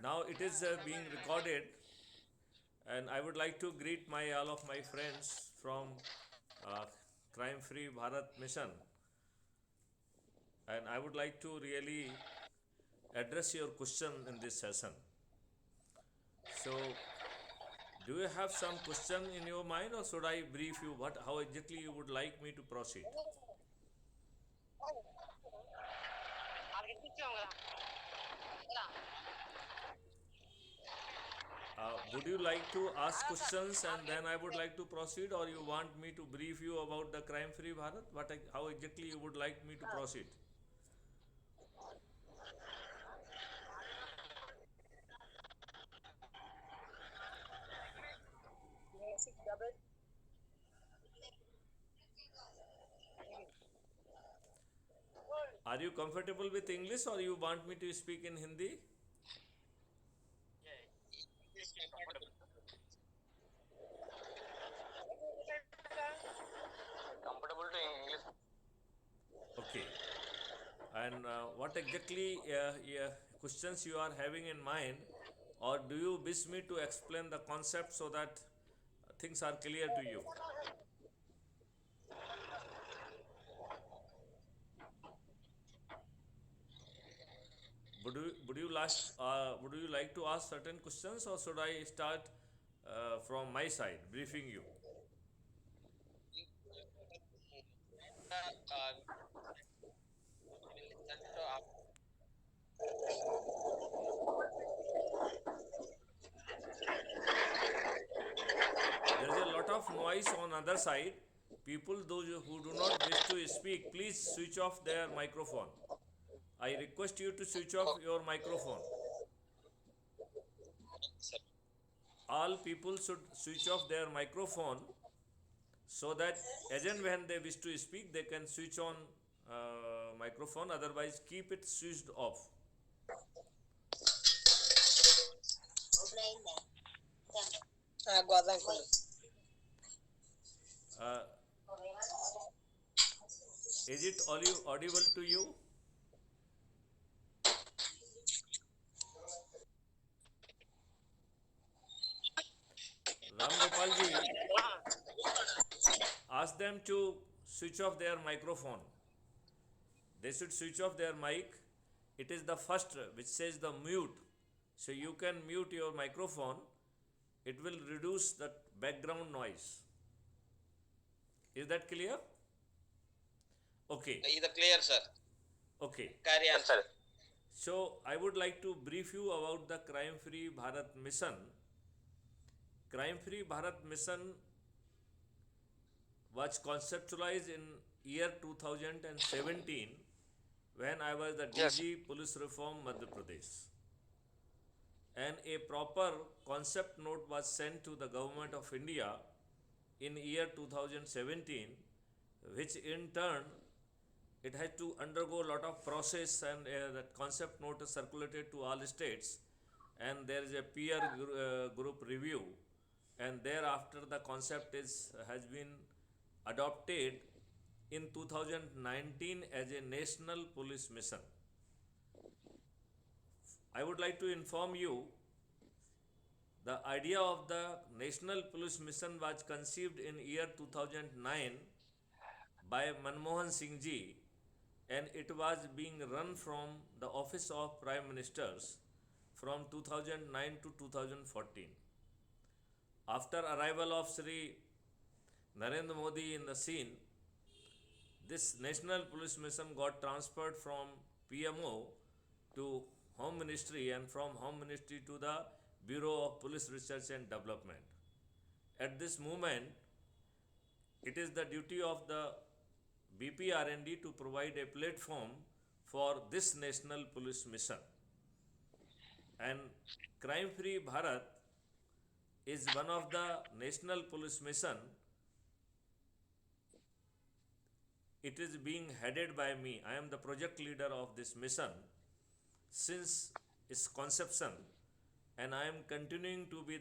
Now it is being recorded, and I would like to greet my all of my friends from uh, Crime Free Bharat Mission, and I would like to really address your question in this session. So, do you have some question in your mind, or should I brief you what how exactly you would like me to proceed? Would you like to ask questions and then I would like to proceed, or you want me to brief you about the crime free Bharat? How exactly you would like me to proceed? Are you comfortable with English, or you want me to speak in Hindi? Comfortable to English. Okay. And what exactly questions you are having in mind, or do you wish me to explain the concept so that things are clear to you? Would you like to ask certain questions, or should I start from my side briefing you? There is a lot of noise on other side. People, those who do not wish to speak, please switch off their microphone. I request you to switch off your microphone. All people should switch off their microphone so that as and when they wish to speak, they can switch on microphone. Otherwise, keep it switched off. Uh, is it audible to you? Ram Gopal ji, ask them to switch off their microphone. They should switch off their mic. It is the first which says the mute. So you can mute your microphone. It will reduce the background noise. Is that clear? Okay. Is clear, sir? Okay. Carry on, sir. So I would like to brief you about the Crime Free Bharat Mission. Crime Free Bharat Mission was conceptualized in year 2017 when I was the DG Police Reform Madhya Pradesh. And a proper concept note was sent to the Government of India in year 2017, which in turn it had to undergo a lot of process, and that concept note is circulated to all states, and there is a peer group review, and thereafter the concept has been adopted in 2019 as a national police mission. I would like to inform you the idea of the national police mission was conceived in year 2009 by Manmohan Singh ji, and it was being run from the office of Prime Ministers from 2009 to 2014. After arrival of Sri Narendra Modi in the scene, this national police mission got transferred from PMO to Home Ministry, and from Home Ministry to the Bureau of Police Research and Development. At this moment, it is the duty of the BPRND to provide a platform for this national police mission. And Crime Free Bharat is one of the national police mission. It is being headed by me. I am the project leader of this mission since its conception, and I am continuing to be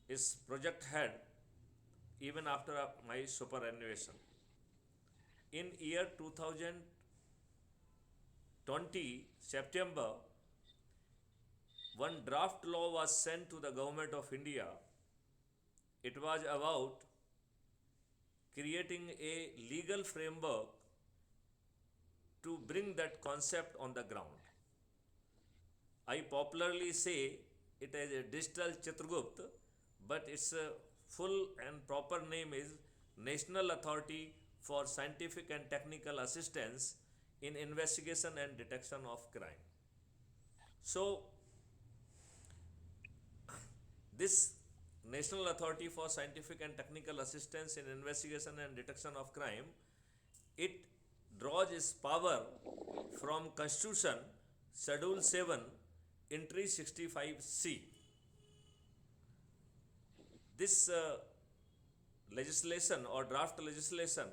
its project head even after my superannuation. In year 2020 September, one draft law was sent to the government of India. It was about creating a legal framework to bring that concept on the ground. I popularly say it as a digital Chandragupt, but its full and proper name is National Authority for Scientific and Technical Assistance in Investigation and Detection of Crime. So, this National Authority for Scientific and Technical Assistance in Investigation and Detection of Crime, it draws its power from Constitution Schedule 7 Entry 65C. This legislation or draft legislation,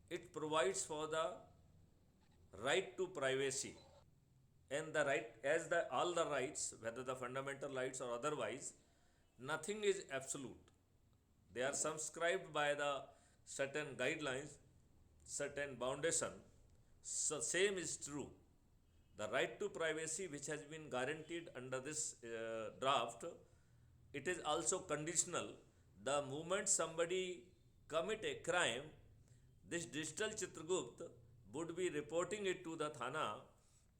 it provides for the right to privacy, and the right, as the all the rights, whether the fundamental rights or otherwise, nothing is absolute. They are subscribed by the certain guidelines, certain foundation. So same is true. The right to privacy, which has been guaranteed under this draft, it is also conditional. The moment somebody commit a crime, this digital Chandragupt would be reporting it to the Thana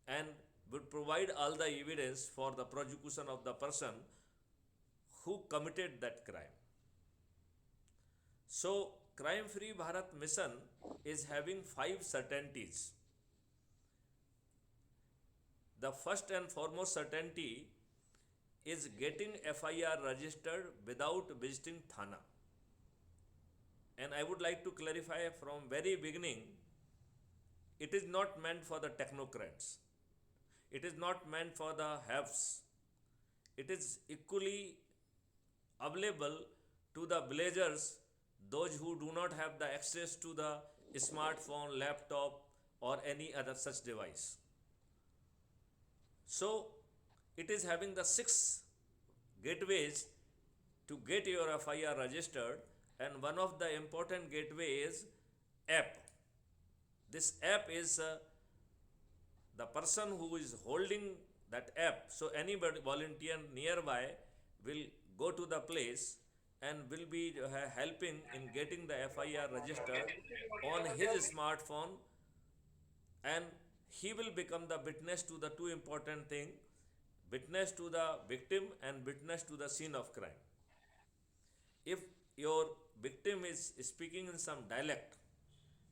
and would provide all the evidence for the prosecution of the person who committed that crime. So, Crime Free Bharat Mission is having 5 certainties. The first and foremost certainty is getting FIR registered without visiting Thana. And I would like to clarify from very beginning, it is not meant for the technocrats. It is not meant for the haves. It is equally available to the villagers, those who do not have the access to the smartphone, laptop or any other such device. So, it is having the 6 gateways to get your FIR registered, and one of the important gateway is app. This app is the person who is holding that app. So anybody volunteer nearby will go to the place and will be helping in getting the FIR registered on his smartphone, and he will become the witness to the 2 important things: witness to the victim and witness to the scene of crime. If your victim is speaking in some dialect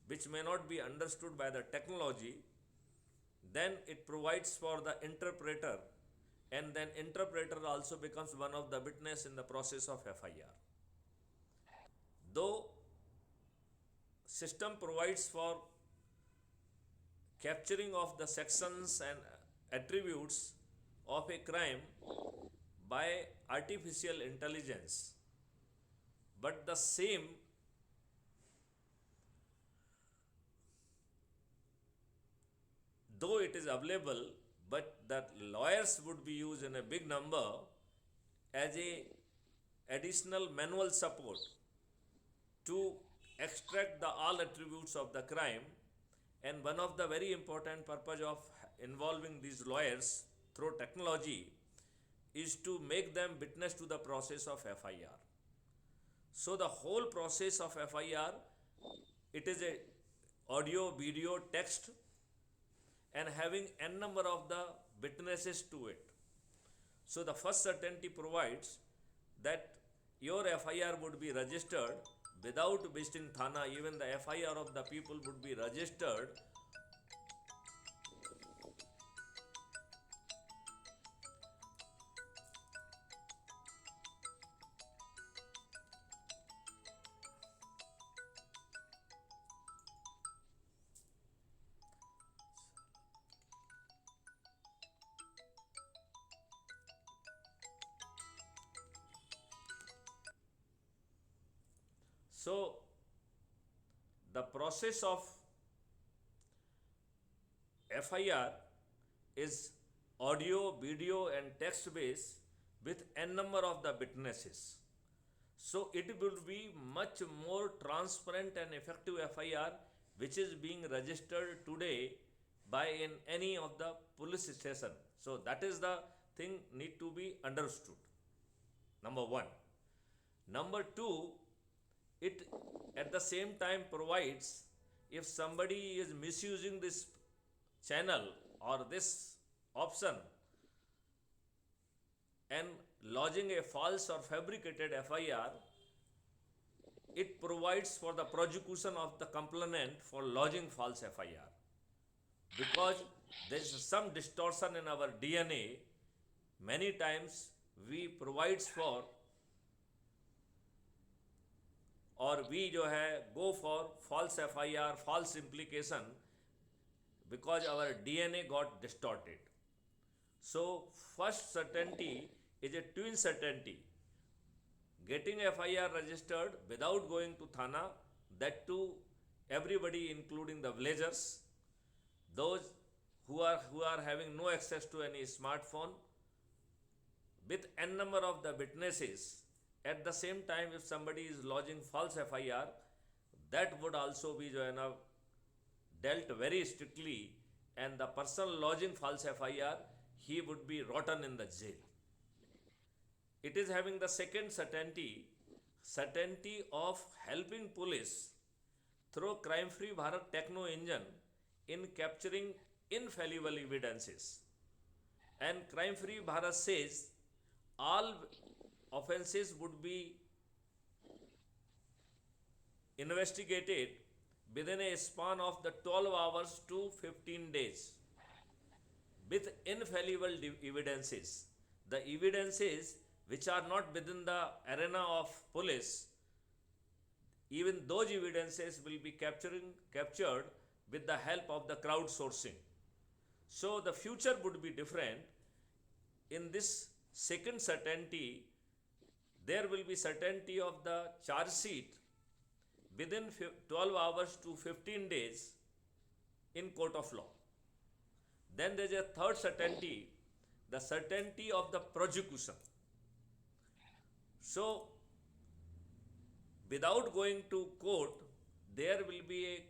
which may not be understood by the technology, then it provides for the interpreter, and then interpreter also becomes one of the witness in the process of FIR. Though system provides for capturing of the sections and attributes of a crime by artificial intelligence, but the same though it is available, but that lawyers would be used in a big number as a additional manual support to extract the all attributes of the crime. And one of the very important purpose of involving these lawyers through technology is to make them witness to the process of FIR. So the whole process of FIR, it is a audio, video, text, and having n number of the witnesses to it. So the first certainty provides that your FIR would be registered without visiting Thana. Even the FIR of the people would be registered So, the process of FIR is audio, video and text based with n number of the witnesses. So, it will be much more transparent and effective FIR which is being registered today by in any of the police station. So, that is the thing need to be understood. Number one. Number two, it at the same time provides, if somebody is misusing this channel or this option and lodging a false or fabricated FIR, it provides for the prosecution of the complainant for lodging false FIR. Because there is some distortion in our DNA, many times we provides for, और we जो है go for false FIR, false implication, because our DNA got distorted. So first certainty is a twin certainty. Getting FIR registered without going to Thana, that too everybody including the villagers, those who are having no access to any smartphone, with n number of the witnesses. At the same time, if somebody is lodging false FIR, that would also be dealt very strictly, and the person lodging false FIR, he would be rotten in the jail. It is having the second certainty of helping police through crime-free Bharat techno engine in capturing infallible evidences. And crime-free Bharat says all offenses would be investigated within a span of the 12 hours to 15 days with infallible evidences. The evidences which are not within the arena of police, even those evidences will be captured with the help of the crowdsourcing. So the future would be different. In this second certainty, there will be certainty of the charge sheet within 12 hours to 15 days in court of law. Then there is a third certainty, the certainty of the prosecution. So, without going to court, there will be a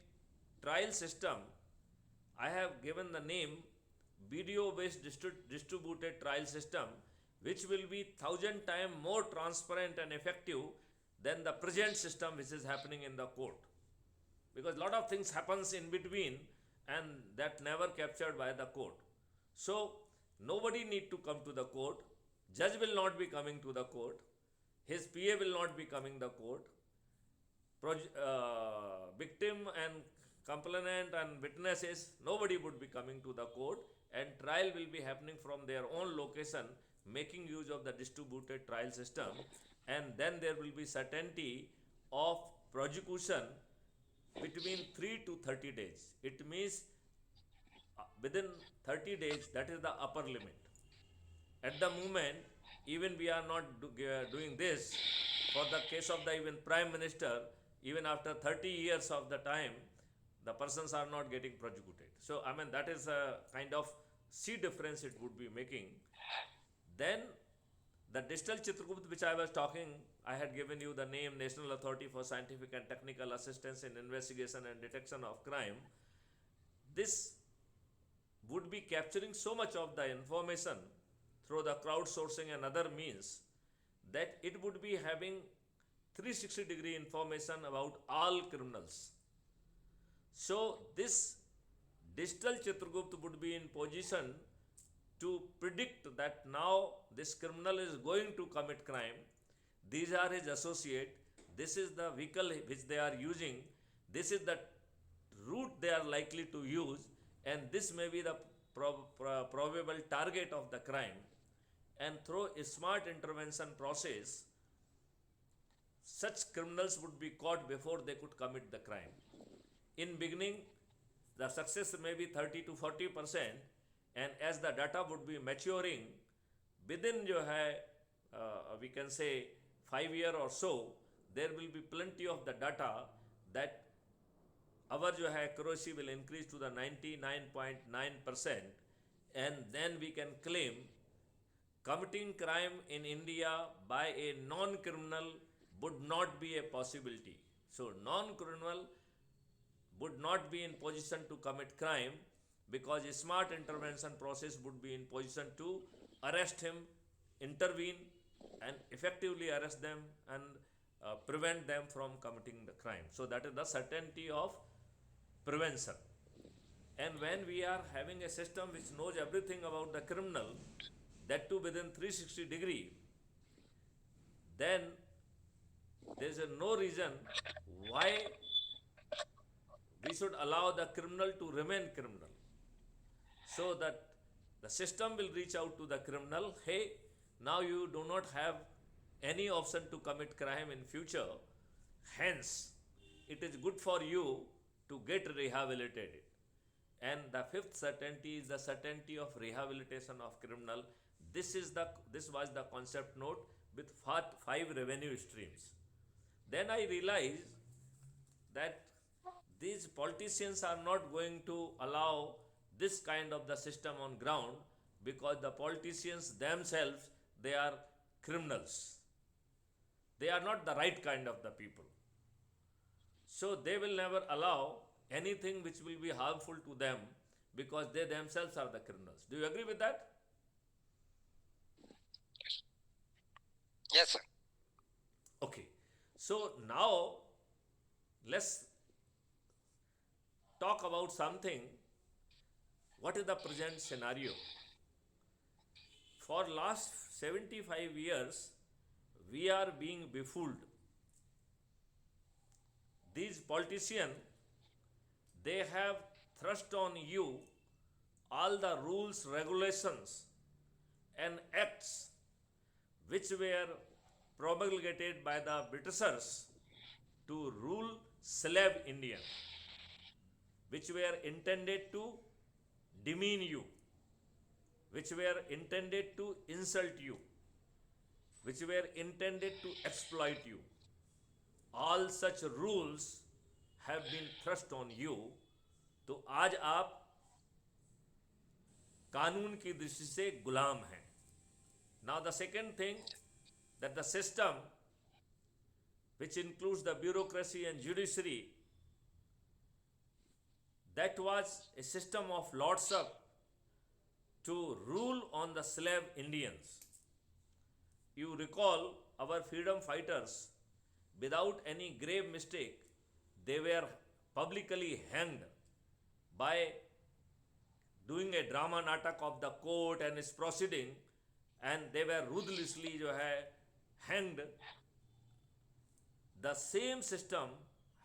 trial system. I have given the name video-based distributed trial system, which will be 1,000 times more transparent and effective than the present system which is happening in the court. Because a lot of things happens in between and that never captured by the court. So, nobody need to come to the court. Judge will not be coming to the court. His PA will not be coming to the court. Victim and complainant and witnesses, nobody would be coming to the court, and trial will be happening from their own location, making use of the distributed trial system. And then there will be certainty of prosecution between 3 to 30 days. It means within 30 days, that is the upper limit. At the moment, even we are not doing this. For the case of the even Prime Minister, even after 30 years of the time, the persons are not getting prosecuted. So, I mean, that is a kind of sea difference it would be making. Then, the digital Chandragupt which I was talking, I had given you the name National Authority for Scientific and Technical Assistance in Investigation and Detection of Crime. This would be capturing so much of the information through the crowdsourcing and other means that it would be having 360-degree information about all criminals. So this digital Chandragupt would be in position to predict that now this criminal is going to commit crime. These are his associate. This is the vehicle which they are using. This is the route they are likely to use, and this may be the probable target of the crime. And through a smart intervention process, such criminals would be caught before they could commit the crime. In beginning, the success may be 30 to 40%, and as the data would be maturing, within we can say 5 years or so, there will be plenty of the data that our accuracy will increase to the 99.9%, and then we can claim committing crime in India by a non-criminal would not be a possibility. So, non-criminal would not be in position to commit crime because a smart intervention process would be in position to arrest him, intervene, and effectively arrest them and prevent them from committing the crime. So that is the certainty of prevention. And when we are having a system which knows everything about the criminal, that too within 360-degree, then there is no reason why we should allow the criminal to remain criminal. So that the system will reach out to the criminal, hey, now you do not have any option to commit crime in future, hence it is good for you to get rehabilitated. And the fifth certainty is the certainty of rehabilitation of criminal. This was the concept note with 5 revenue streams. Then I realized that these politicians are not going to allow this kind of the system on ground, because the politicians themselves, they are criminals. They are not the right kind of the people. So they will never allow anything which will be harmful to them, because they themselves are the criminals. Do you agree with that? Yes, sir. Okay. So now let's talk about something. What is the present scenario? For last 75 years, we are being befooled. These politicians, they have thrust on you all the rules, regulations, and acts which were promulgated by the Britishers to rule slave India, which were intended to demean you, which were intended to insult you, which were intended to exploit you. All such rules have been thrust on you. तो आज आप कानून की दृष्टि से गुलाम हैं. Now the second thing, that the system which includes the bureaucracy and judiciary, that was a system of lordship to rule on the slave Indians. You recall our freedom fighters, without any grave mistake, they were publicly hanged by doing a drama natak of the court and its proceeding, and they were ruthlessly hanged. The same system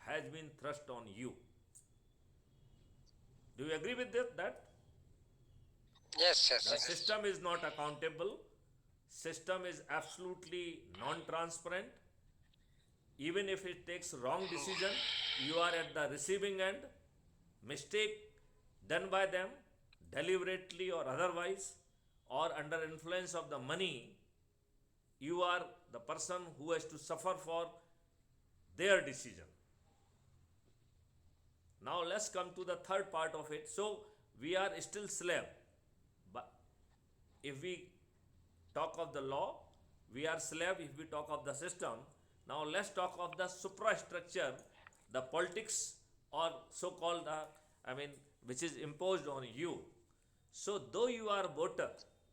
has been thrust on you. Do you agree with that? Yes, yes, The yes. system is not accountable. System is absolutely non-transparent. Even if it takes wrong decision, you are at the receiving end. Mistake done by them, deliberately or otherwise, or under influence of the money, you are the person who has to suffer for their decision. Now let's come to the third part of it. So we are still slave. But if we talk of the law, we are slave. If we talk of the system, now let's talk of the suprastructure, the politics, or so-called, which is imposed on you. So though you are voter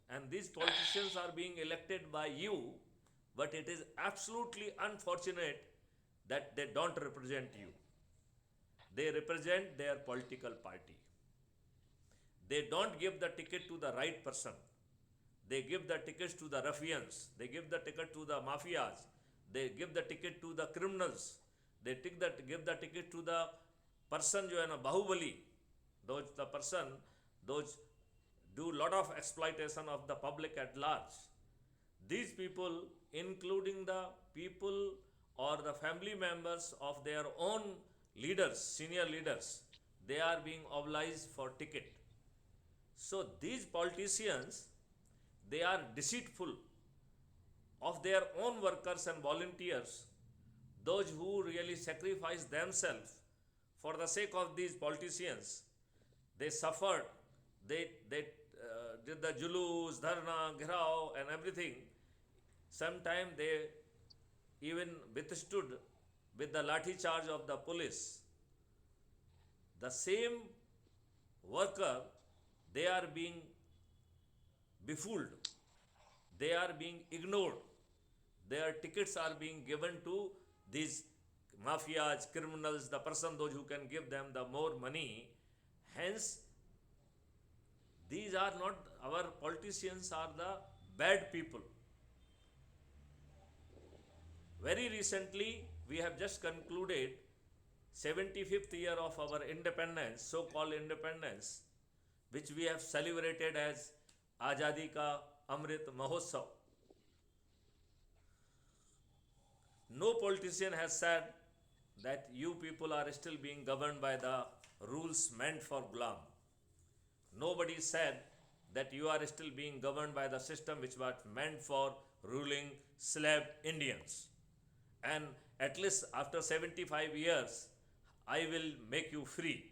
and these politicians are being elected by you, but it is absolutely unfortunate that they don't represent you. They represent their political party. They don't give the ticket to the right person. They give the tickets to the ruffians. They give the ticket to the mafias. They give the ticket to the criminals. They give the ticket to the person, bahubali. Those do lot of exploitation of the public at large. These people, including the people or the family members of their own leaders, senior leaders, they are being obliged for ticket. So these politicians, they are deceitful of their own workers and volunteers, those who really sacrifice themselves for the sake of these politicians. They suffered, they did the julus, dharna, ghirao and everything. Sometimes they even withstood with the lathi charge of the police. The same worker, they are being befooled they are being ignored. Their tickets are being given to these mafias, criminals, the person, those who can give them the more money. Hence, these are not, our politicians are the bad people. Very recently, we have just concluded 75th year of our independence, so-called independence, which we have celebrated as Azadi Ka Amrit Mahotsav. No politician has said that you people are still being governed by the rules meant for Ghulam. Nobody said that you are still being governed by the system which was meant for ruling slave Indians. And at least after 75 years, I will make you free.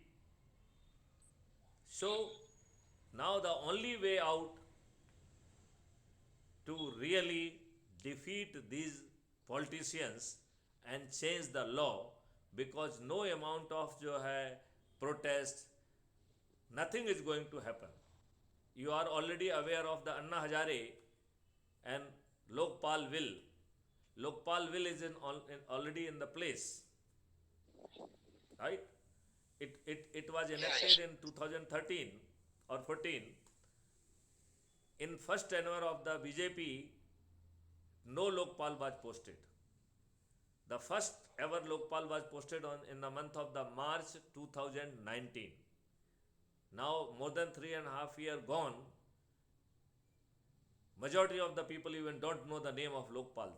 So, now the only way out to really defeat these politicians and change the law, because no amount of जो है protest, nothing is going to happen. You are already aware of the Anna Hazare and Lokpal will. Lokpal will is already in the place, right? It was enacted in 2013 or 14. In first tenure of the BJP, no Lokpal was posted. The first ever Lokpal was posted in the month of the March 2019. Now more than 3.5 years gone, majority of the people even don't know the name of Lokpal.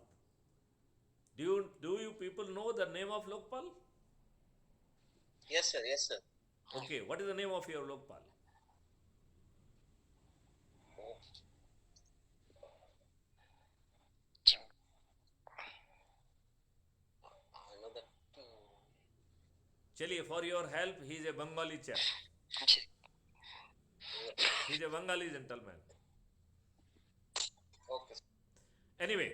Do you people know the name of Lokpal? Yes, sir. Yes, sir. Okay, what is the name of your Lokpal? Another. Chaliye, for your help, he is a Bengali chap. He is a Bengali gentleman. Okay. Anyway,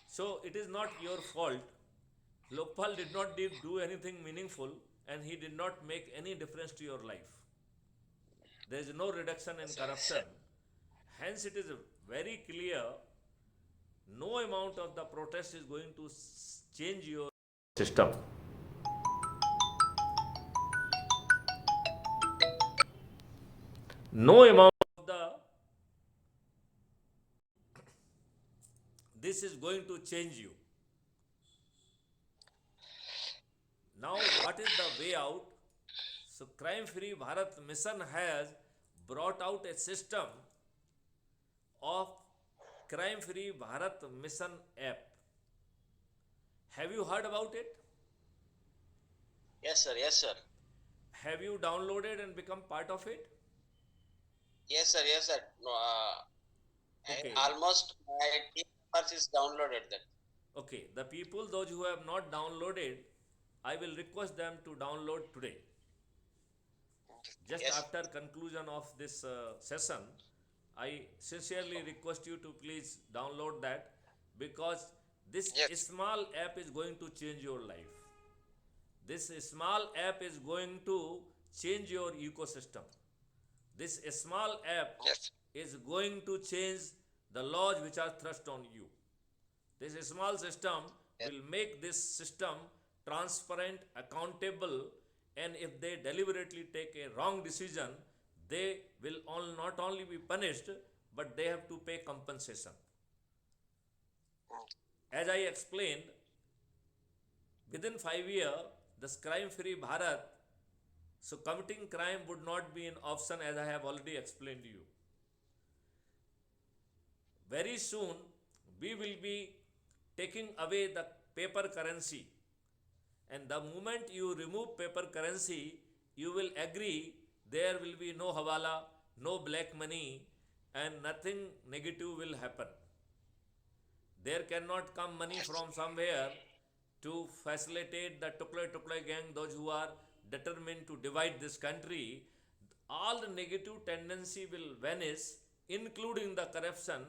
so it is not your fault. Lokpal did not do anything meaningful, and he did not make any difference to your life. There is no reduction in corruption. Hence, it is very clear, no amount of the protest is going to change your system. No amount of this is going to change you. Now, what is the way out? So, Crime Free Bharat Mission has brought out a system of Crime Free Bharat Mission app. Have you heard about it? Yes, sir. Yes, sir. Have you downloaded and become part of it? Yes, sir. Yes, sir. No, Okay. almost my team members is downloaded that. Okay, the people, those who have not downloaded, I will request them to download today. Just Yes. after conclusion of this session, I sincerely request you to please download that, because this Yes. small app is going to change your life. This small app is going to change your ecosystem. This small app Yes. is going to change the laws which are thrust on you. This small system will make this system transparent, accountable, and if they deliberately take a wrong decision, they will not only be punished, but they have to pay compensation. As I explained, within 5 years, this crime-free Bharat, so committing crime would not be an option, as I have already explained to you. Very soon, we will be taking away the paper currency. And the moment you remove paper currency, you will agree there will be no hawala, no black money, and nothing negative will happen. There cannot come money from somewhere to facilitate the Tukle gang, those who are determined to divide this country. All the negative tendency will vanish, including the corruption,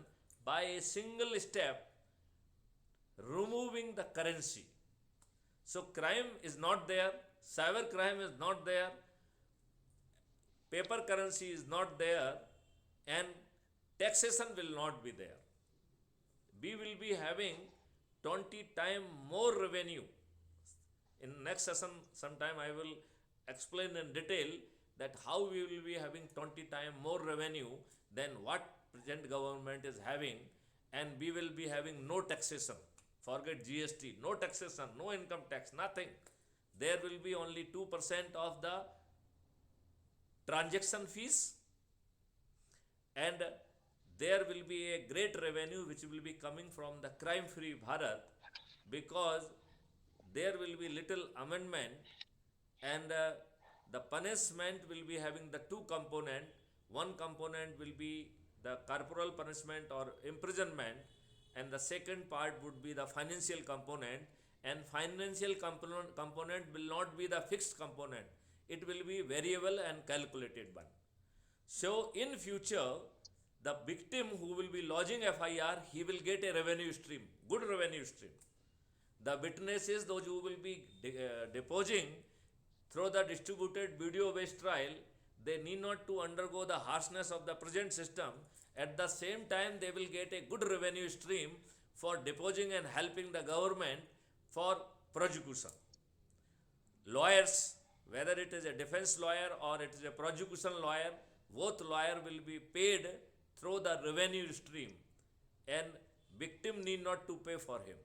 by a single step, removing the currency. So crime is not there, cyber crime is not there, paper currency is not there, and taxation will not be there. we will be having 20 times more revenue. In next session, sometime I will explain in detail that how we will be having 20 times more revenue than what present government is having, and we will be having no taxation. Forget GST, no taxation, no income tax, nothing. There will be only 2% of the transaction fees, and there will be a great revenue which will be coming from the crime free Bharat, because there will be little amendment, and the punishment will be having the two component. One component will be the corporal punishment or imprisonment, and the second part would be the financial component. And financial component will not be the fixed component, it will be variable and calculated one. So in future, the victim who will be lodging FIR, he will get a revenue stream, good revenue stream. The witnesses, those who will be deposing through the distributed video based trial, they need not to undergo the harshness of the present system. At the same time, they will get a good revenue stream for deposing and helping the government for prosecution. Lawyers, whether it is a defense lawyer or it is a prosecution lawyer, both lawyer will be paid through the revenue stream, and victim need not to pay for him,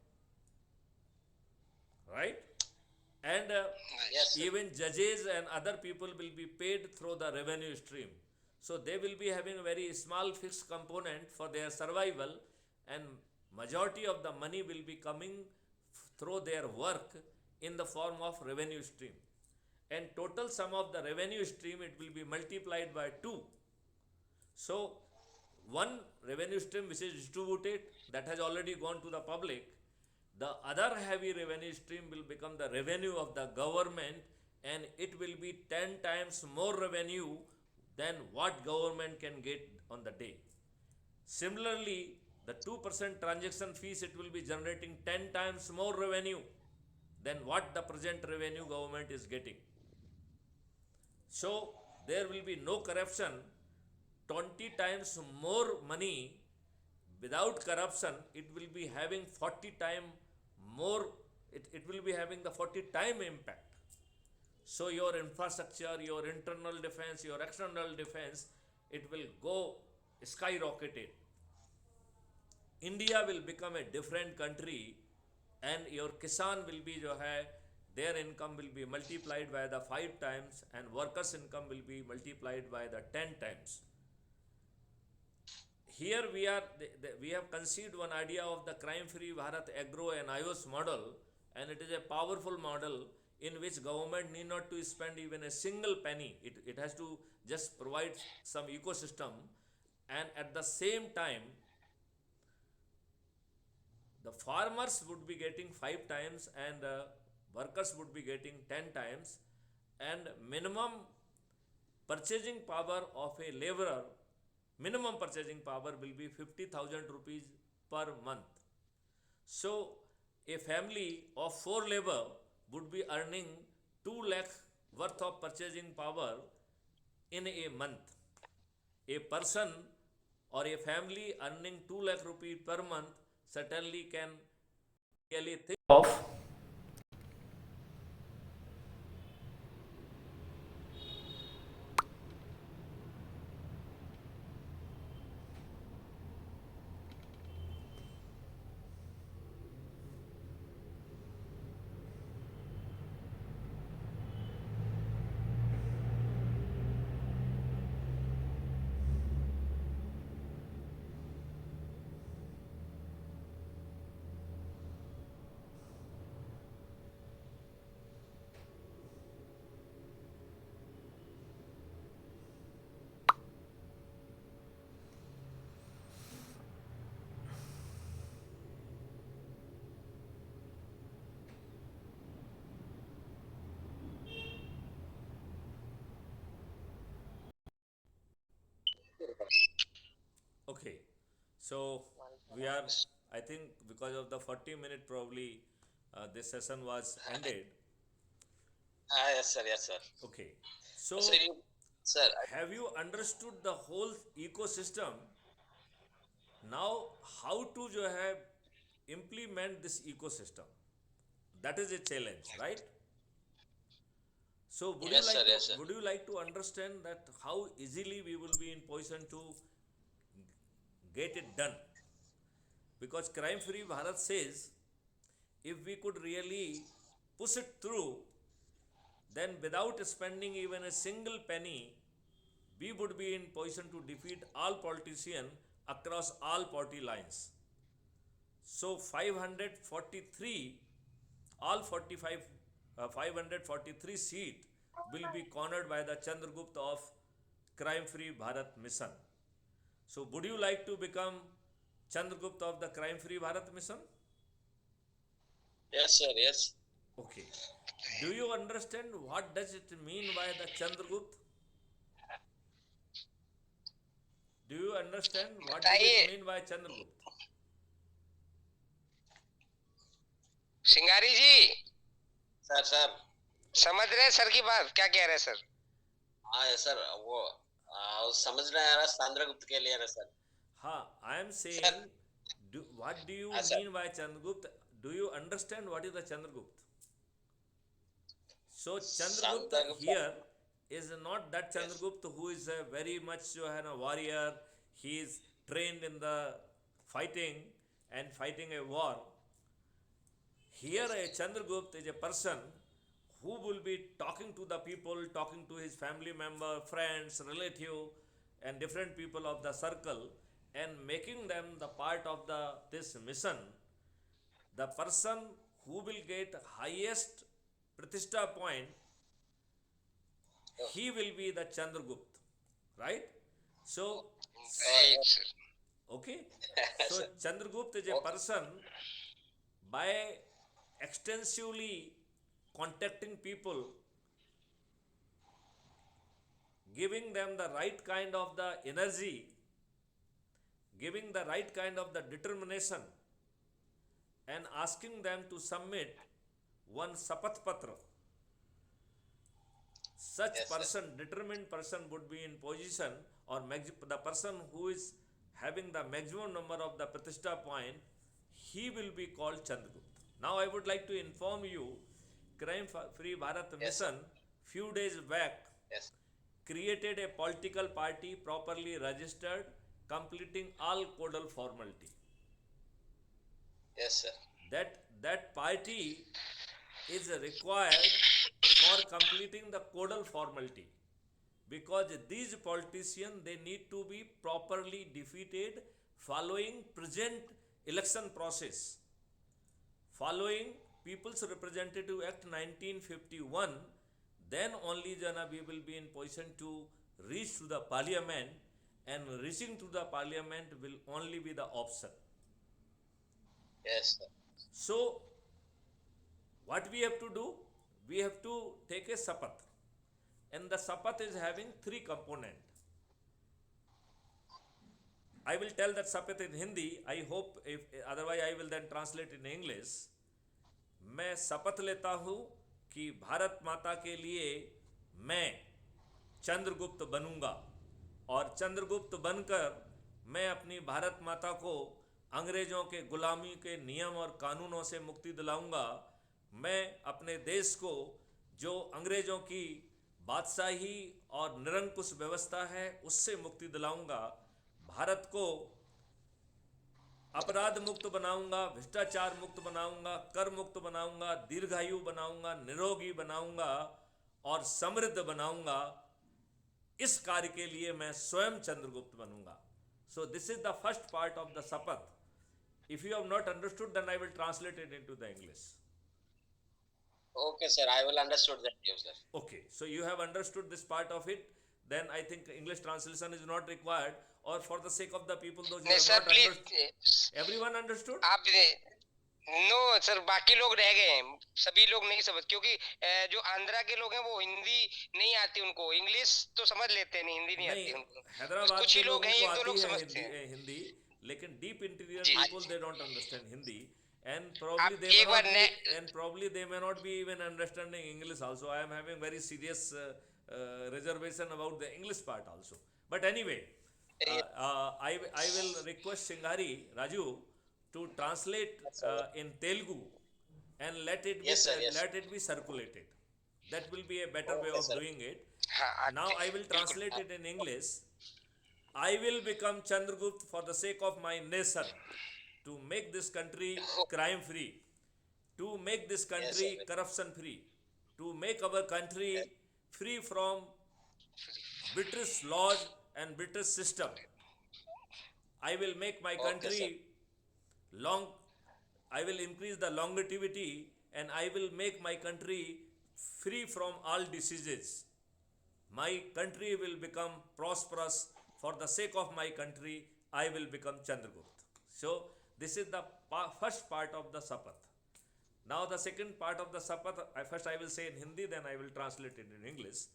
right? And Yes, sir. even judges and other people will be paid through the revenue stream. So they will be having a very small fixed component for their survival, and majority of the money will be coming through their work in the form of revenue stream. And total sum of the revenue stream, it will be multiplied by 2. So one revenue stream which is distributed, that has already gone to the public. The other heavy revenue stream will become the revenue of the government, and it will be 10 times more revenue than what government can get on the day. Similarly, the 2% transaction fees, it will be generating 10 times more revenue than what the present revenue government is getting. So there will be no corruption, 20 times more money. Without corruption, it will be having 40 times more, it will be having the 40 time impact. So your infrastructure, your internal defense, your external defense, it will go skyrocketed. India will become a different country, and your kisan will be jo hai, their income will be multiplied by the 5 times, and workers' income will be multiplied by the 10 times. Here we have conceived one idea of the crime-free Bharat agro and IOS model, and it is a powerful model in which government need not to spend even a single penny. It has to just provide some ecosystem, and at the same time, the farmers would be getting 5 times, and workers would be getting 10 times, and minimum purchasing power of a laborer, minimum purchasing power will be 50,000 rupees per month. So a family of 4 labor would be earning 2 lakh worth of purchasing power in a month. A person or a family earning 2 lakh rupees per month certainly can really think of okay. So we are, I think because of the 40-minute probably this session was ended. Yes, sir. Yes, sir. Okay. So So sir, have you understood the whole ecosystem? Now how to जो है implement this ecosystem, that is a challenge, right? So would you Yes, like sir. to Yes, sir. would you like to understand that how easily we will be in position to get it done? Because crime free Bharat says if we could really push it through, then without spending even a single penny, we would be in position to defeat all politicians across all party lines. So 543, all 45, 543 seat will be cornered by the Chandragupt of Crime Free Bharat Mission. So would you like to become Chandragupt of the Crime Free Bharat Mission? Yes, sir. Yes. Okay. Do you understand what does it mean by the Chandragupt? Do you understand what does बताइए it mean by Chandragupt? Singari ji, sir sir समझ रहे हैं sir की बात? क्या कह रहे हैं सर? हाँ सर वो समझ रहे हैं यार चंद्रगुप्त के लिए ना सर. हाँ, I am saying, what do you हाँ, sir. mean by Chandragupt? Do you understand what is the Chandragupt? So Chandragupt Chandragupta. here is not that Chandragupt who is a very much जो है ना warrior. He is trained in the fighting and fighting a war. Here a Chandragupt is a person who will be talking to the people, talking to his family member, friends, relative, and different people of the circle, and making them the part of this mission. The person who will get highest Pratishtha point, he will be the Chandragupt, right? So, right sir. okay. So Chandragupt is a person by extensively contacting people, giving them the right kind of the energy, giving the right kind of the determination, and asking them to submit one shapthpatra. Such Yes, sir. person, determined person, would be in position, or the person who is having the maximum number of the Pratishtha point, he will be called Chandragupt. Now I would like to inform you, Crime Free Bharat Yes, Mission few days back Yes. created a political party properly registered, completing all codal formality. Yes, sir. That party is required for completing the codal formality, because these politicians, they need to be properly defeated following present election process, following People's Representative Act 1951. Then only jana we will be in position to reach to the parliament, and reaching to the parliament will only be the option. Yes, sir. So what we have to do? We have to take a shapth, and the shapth is having three components. I will tell that shapth in Hindi. I hope, if otherwise I will then translate in English. मैं शपथ लेता हूँ कि भारत माता के लिए मैं चंद्रगुप्त बनूंगा, और चंद्रगुप्त बनकर मैं अपनी भारत माता को अंग्रेजों के गुलामी के नियम और कानूनों से मुक्ति दिलाऊंगा. मैं अपने देश को, जो अंग्रेजों की बादशाही और निरंकुश व्यवस्था है, उससे मुक्ति दिलाऊंगा. भारत को अपराध मुक्त बनाऊंगा, भ्रष्टाचार मुक्त बनाऊंगा, कर मुक्त बनाऊंगा, दीर्घायु बनाऊंगा, निरोगी बनाऊंगा और समृद्ध बनाऊंगा. इस कार्य के लिए मैं स्वयं चंद्रगुप्त बनूंगा. So this is the first part of the शपथ. If you have not understood, then I will translate it into the English. Okay, sir. I will understood that, you, sir. Okay, so you have understood this part of it. Then I think English translation is not required, or for the sake of the people, those who नहीं have sir not please, understood. Everyone understood? आप no sir, बाकी लोग रह गए हैं, सभी लोग नहीं समझ, क्योंकि जो आंध्रा के लोग हैं वो हिंदी नहीं आती उनको, इंग्लिश तो समझ लेते हैं, नहीं हिंदी नहीं आती उनको. हैदराबाद कुछ के ही लोग लोगों हैं, को एक दो आती लोग है समझते हैं. हिंदी, लेकिन deep interior ji. people, they don't understand Hindi, and probably they may एक बार not be, and probably they may not be even understanding English also. I am having very serious reservation about the English part also. But anyway, I will request Singhari Raju to translate in Telugu and let it be Yes, sir, yes. let it be circulated. That will be a better way Okay, of sir. doing it. हाँ Now I will बिल्कुल translate it in English. I will become Chandragupt for the sake of my nation, to make this country crime free, to make this country sir. corruption free, to make our country free from British laws and British system. I will make my Okay, country sir. long, I will increase the longevity and I will make my country free from all diseases. My country will become prosperous. For the sake of my country, I will become Chandragupt. So this is the first part of the Sapath. Now the second part of the Sapath, first I will say in Hindi, then I will translate it in English.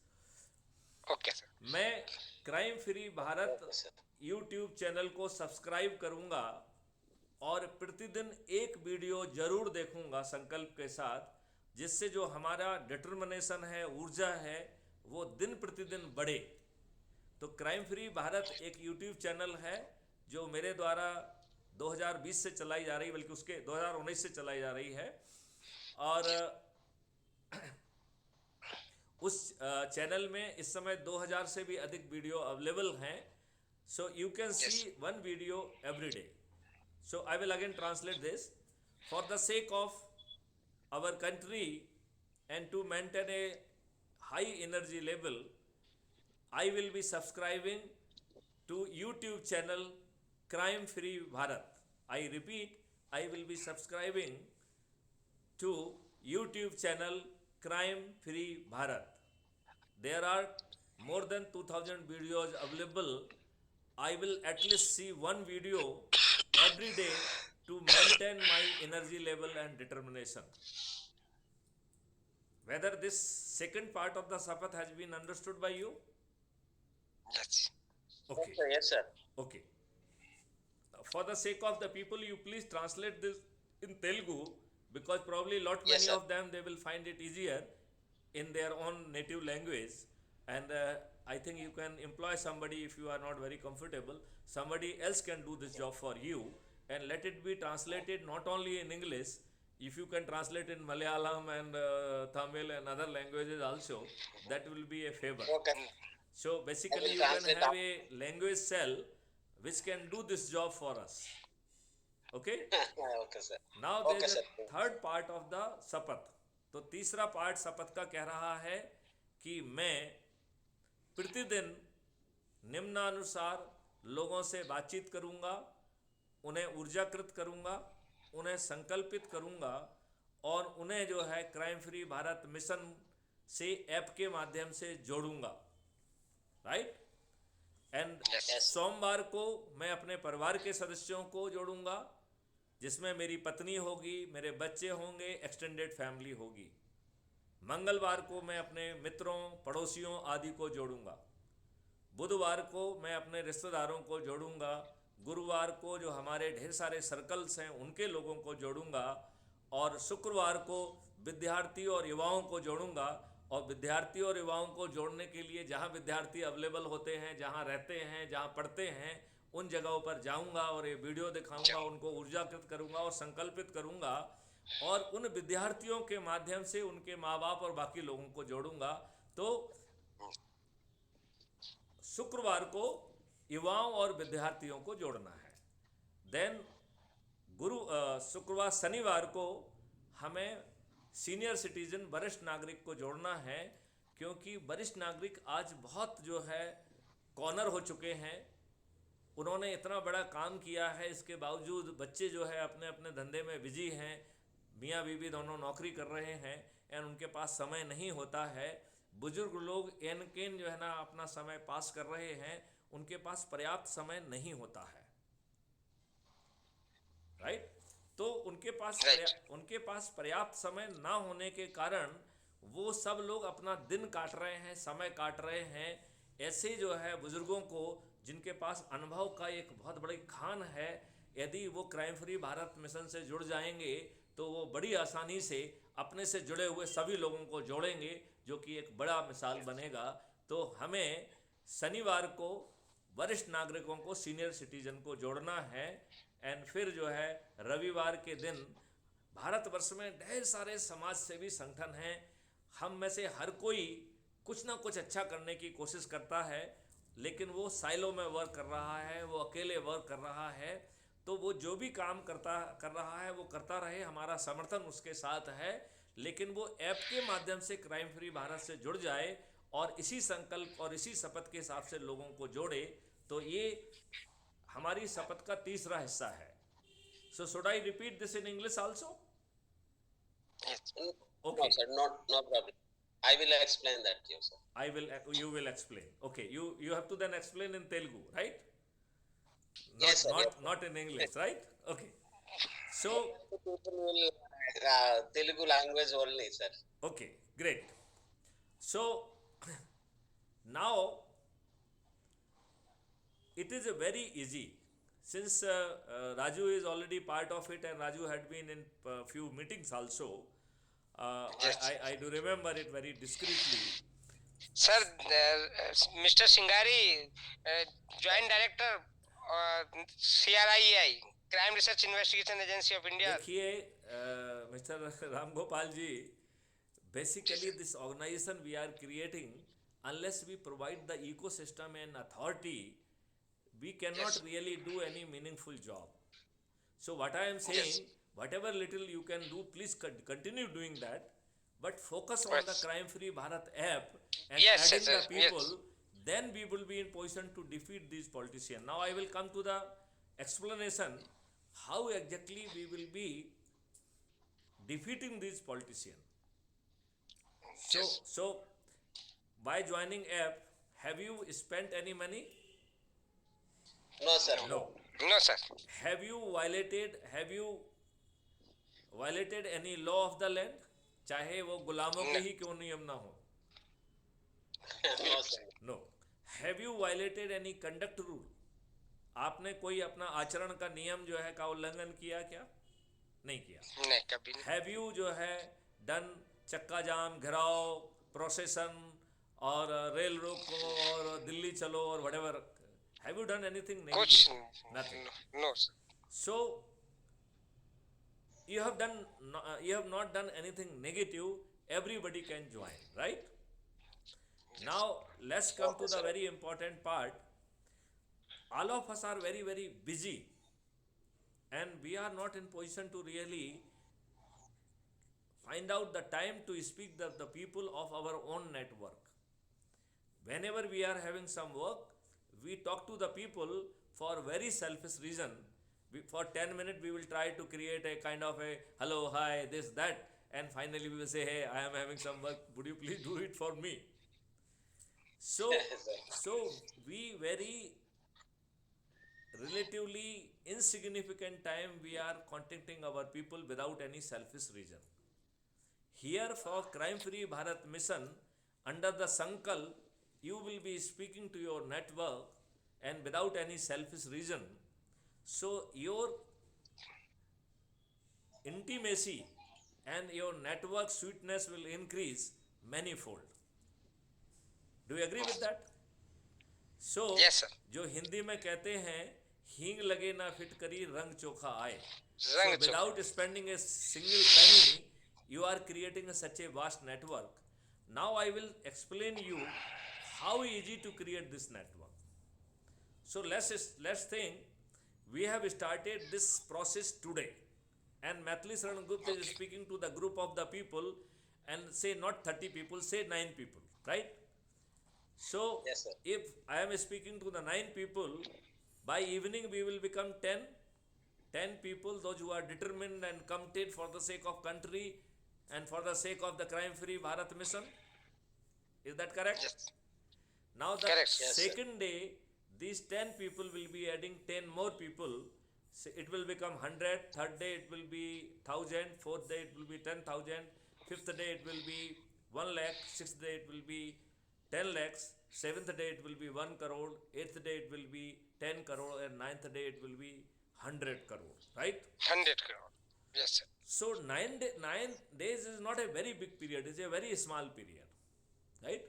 Okay sir मैं crime free Bharat Okay, sir. YouTube channel को subscribe करूंगा और प्रतिदिन एक video जरूर देखूंगा संकल्प के साथ, जिससे जो हमारा डिटर्मिनेशन है, ऊर्जा है, वो दिन प्रतिदिन बढ़े। तो क्राइम फ्री भारत एक यूट्यूब चैनल है जो मेरे द्वारा 2020 से चलाई जा रही, बल्कि उसके 2019 से चलाई जा रही है, और उस चैनल में इस समय 2000 से भी अधिक वीडियो अवेलेबल हैं. So you can see one video every day. So I will again translate this. For the sake of our country and to maintain a high energy level, I will be subscribing to YouTube channel Crime Free Bharat. I repeat, I will be subscribing to YouTube channel Crime Free Bharat. There are more than 2000 videos available. I will at least see one video every day to maintain my energy level and determination. Whether this second part of the Sapath has been understood by you? Yes. Okay. Yes, sir. Okay. For the sake of the people, you please translate this in Telugu, because probably Yes, many sir. of them, they will find it easier in their own native language. And I think you can employ somebody if you are not very comfortable. Somebody else can do this job for you, and let it be translated not only in English. If you can translate in Malayalam and Tamil and other languages also, that will be a favor. Okay. So basically, will you can translate have a language cell which can do this job for us. Okay? Okay, sir. Now there Okay, is sir. a third part of the शपथ. तो तीसरा part शपथ का कह रहा है कि मैं प्रतिदिन निम्नानुसार लोगों से बातचीत करूंगा, उन्हें ऊर्जाकृत करूंगा, उन्हें संकल्पित करूंगा, और उन्हें जो है क्राइम फ्री भारत मिशन से ऐप के माध्यम से जोड़ूंगा. राइट? And Yes. सोमवार को मैं अपने परिवार के सदस्यों को जोड़ूंगा, जिसमें मेरी पत्नी होगी, मेरे बच्चे होंगे, एक्सटेंडेड फैमिली होगी. मंगलवार को मैं अपने मित्रों, पड़ोसियों आदि को जोड़ूंगा. बुधवार को मैं अपने रिश्तेदारों को जोड़ूंगा. गुरुवार को जो हमारे ढेर सारे सर्कल्स हैं उनके लोगों को जोड़ूंगा. और शुक्रवार को विद्यार्थी और युवाओं को जोड़ूंगा. और विद्यार्थी और युवाओं को जोड़ने के लिए जहां विद्यार्थी अवेलेबल होते हैं, जहां रहते हैं, जहां पढ़ते हैं, उन जगहों पर जाऊंगा और ये वीडियो दिखाऊंगा, उनको ऊर्जाकृत करूंगा और संकल्पित करूंगा. और उन विद्यार्थियों के माध्यम से उनके माँ बाप और बाकी लोगों को जोड़ूंगा. तो शुक्रवार को युवाओं और विद्यार्थियों को जोड़ना है. देन शुक्रवार शनिवार को हमें सीनियर सिटीजन, वरिष्ठ नागरिक को जोड़ना है, क्योंकि वरिष्ठ नागरिक आज बहुत जो है कॉर्नर हो चुके हैं. उन्होंने इतना बड़ा काम किया है, इसके बावजूद बच्चे जो है अपने अपने धंधे में बिजी हैं, मियाँ बीवी दोनों नौकरी कर रहे हैं, एंड उनके पास समय नहीं होता है. बुजुर्ग लोग एनकेन जो है ना अपना समय पास कर रहे हैं, उनके पास पर्याप्त समय नहीं होता है. राइट? तो उनके पास पर्याप्त समय ना होने के कारण वो सब लोग अपना दिन काट रहे हैं, समय काट रहे हैं. ऐसे जो है बुजुर्गों को, जिनके पास अनुभव का एक बहुत बड़ी खान है, यदि वो क्राइम फ्री भारत मिशन से जुड़ जाएंगे तो वो बड़ी आसानी से अपने से जुड़े हुए सभी लोगों को जोड़ेंगे, जो कि एक बड़ा मिसाल बनेगा. तो हमें शनिवार को वरिष्ठ नागरिकों को, सीनियर सिटीजन को जोड़ना है। एंड फिर जो है रविवार के दिन भारतवर्ष में ढेर सारे समाज सेवी संगठन हैं, हम में से हर कोई कुछ ना कुछ अच्छा करने की कोशिश करता है, लेकिन वो साइलो में वर्क कर रहा है, वो अकेले वर्क कर रहा है। तो वो जो भी काम कर रहा है वो करता रहे, हमारा समर्थन उसके साथ है। लेकिन वो ऐप के माध्यम से क्राइम फ्री भारत से जुड़ जाए और इसी संकल्प और इसी शपथ के हिसाब से लोगों को जोड़े, तो ये हमारी शपथ का तीसरा हिस्सा है। So should I repeat this in English also? Yes. No, sir, no problem. I will explain that to you, sir. You will explain. Okay, you have to then explain in Telugu, right? Yes, sir. Yes. Not in English, right? Okay. So, People will Telugu language only, sir. okay, great. So, now it is a very easy, since Raju is already part of it and Raju had been in few meetings also. Yes. I do remember it very discreetly. Sir, Mr. Singari, Joint Director, CRIEI, Crime Research Investigation Agency of India. देखिए mister Ram Gopal ji, basically this organization we are creating, unless we provide the ecosystem and authority, we cannot really do any meaningful job. So what I am saying, whatever little you can do, please continue doing that, but focus on the Crime Free Bharat app and adding the people, then we will be in position to defeat these politicians. Now I will come to the explanation how exactly we will be defeating these politicians. So by joining app, have you spent any money? No, sir. No. No, sir. Have you violated any law of the land? चाहे वो गुलामों के ही क्यों नियम ना हो? No, sir. No. Have you violated any conduct rule? आपने कोई अपना आचरण का नियम जो है का उल्लंघन किया क्या? नहीं किया। नहीं, कभी नहीं। Have you जो है डन चक्का जाम, घिराव, प्रोसेसन और रेल रोको और दिल्ली चलो और whatever? Have you done anything negative? कुछ Nothing. No, sir. So you have not done anything negative. Everybody can join, right? Now let's come to the very important part. All of us are very, very busy, and we are not in position to really find out the time to speak the people of our own network. Whenever we are having some work, we talk to the people for very selfish reason. For 10 minutes we will try to create a kind of a hello, hi, this, that, and finally we will say, hey, I am having some work, would you please do it for me? So we very relatively insignificant time we are contacting our people without any selfish reason. Here for Crime Free Bharat mission, under the Sankalp, you will be speaking to your network and without any selfish reason. So your intimacy and your network sweetness will increase manifold. Do you agree with that? So, Yes, sir. जो हिंदी में कहते हैं हींग लगे ना फिटकरी रंग चोखा आए. So रंग चोखा। without spending a single penny, you are creating such a vast network. Now I will explain you how easy to create this network. So let's think. We have started this process today, and Chandragupt is speaking to the group of the people, and say not 30 people, say 9 people, right? So Yes, sir. if I am speaking to the 9 people, by evening we will become 10 people, those who are determined and committed for the sake of country and for the sake of the Crime Free Bharat mission. Is that correct? Yes. Now the Correct. Yes, sir. second day, these 10 people will be adding 10 more people. So it will become 100. Third day it will be 1000. Fourth day it will be 10,000. Fifth day it will be 1 lakh. Sixth day it will be 10 lakhs. Seventh day it will be 1 crore. Eighth day it will be 10 crore. And ninth day it will be 100 crore. Right? 100 crore. Yes, sir. So 9 days is not a very big period. It's a very small period. Right?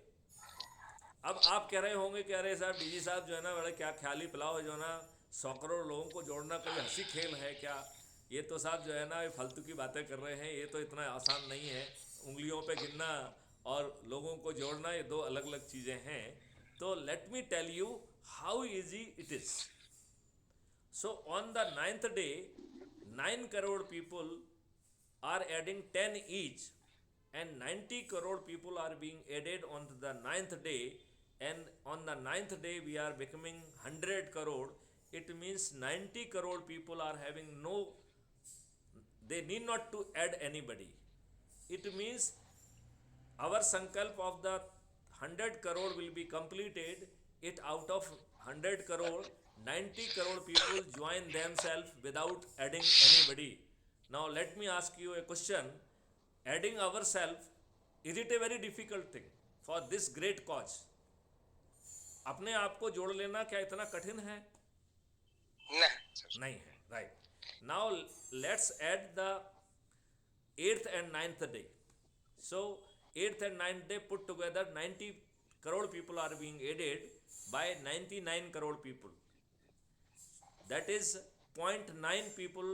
अब आप कह रहे होंगे कि अरे साहब DG साहब जो है ना बड़े क्या ख्याली पुलाव है जो है ना, 100 करोड़ लोगों को जोड़ना कोई हंसी खेल है क्या? ये तो साहब जो है ना ये फालतू की बातें कर रहे हैं, ये तो इतना आसान नहीं है। उंगलियों पे गिनना और लोगों को जोड़ना ये दो अलग अलग चीज़ें हैं। तो let me tell you how easy it is. So on the ninth day, 9 crore people are adding 10 each, and 90 crore people are being added on the ninth day, and on the ninth day we are becoming 100 crore. It means 90 crore people are having no, they need not to add anybody. It means our sankalp of the 100 crore will be completed. It out of 100 crore, 90 crore people join themselves without adding anybody. Now let me ask you a question. Adding ourselves, is it a very difficult thing for this great cause? अपने आप को जोड़ लेना क्या इतना कठिन है? नहीं है, right. Now let's add the 8th and 9th day. So 8th and 9th day put together 90 crore people are being added by 99 crore people. That is 0.9 people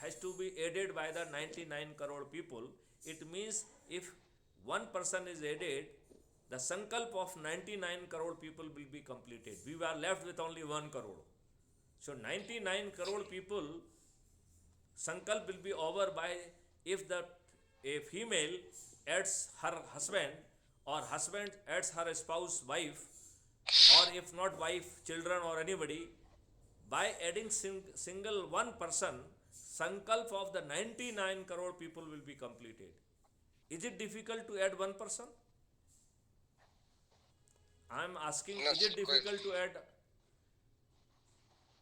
has to be added by the 99 crore people. It means if one person is added, the sankalp of 99 crore people will be completed. We were left with only 1 crore. So 99 crore people sankalp will be over by if a female adds her husband, or husband adds her spouse, wife, or if not wife, children or anybody. By adding single one person, sankalp of the 99 crore people will be completed. Is it difficult to add one person? I am asking, No, is it difficult to add